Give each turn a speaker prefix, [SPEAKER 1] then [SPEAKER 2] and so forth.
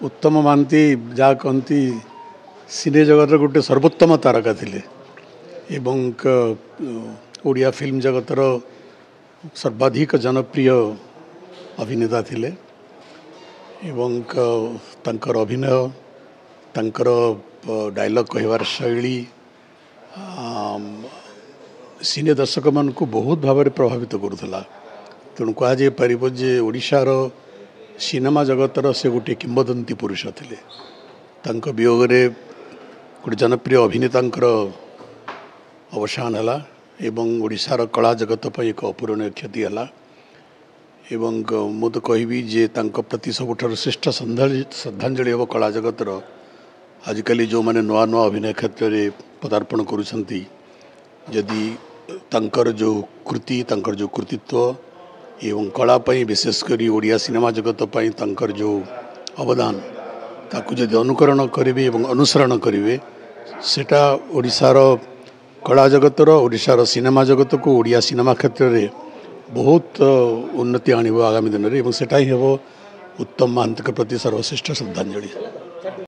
[SPEAKER 1] उत्तम महांती जहाँ कहती सिने जगत गोटे सर्वोत्तम तारका थिले एवं ओडिया फिल्म जगतर सर्वाधिक जनप्रिय अभिनेता थिले एवं तांकर अभिनय तांकर डायलॉग कहवार शैली सिने दर्शक मान को बहुत भाव में प्रभावित करुला। तेणु कहुई पार जे ओडिशार सिनेमा जगतर से गोटे किंवदंती पुरुष थिले। तांको वियोग में गोटे जनप्रिय अभिनेता अवसान है एवं ओडिशार कला जगत पर एक अपूरणीय क्षति है एवं मु तो कहबी जे तांको प्रति सबुठार श्रेष्ठ श्रद्धांजलि हम कला जगतर आजिकल जो मैंने नुआ नुआ अभिनय क्षेत्र में पदार्पण करुँच जदि तांकर जो कृति तांकर जो कृतित्व एवं कला पई विशेषकर ओडिया सिनेमा जगत पई तांकर जो अवदान ताकू जदि अनुकरण करेंगे एवं अनुसरण करेंगे सेटा ओडिशार कला जगतर ओडिशार सिनेमा जगत को ओडिया सिनेमा क्षेत्र में बहुत उन्नति आनिब आगामी दिन में सेटा ही हम उत्तम महांती प्रति सर्वश्रेष्ठ श्रद्धांजलि।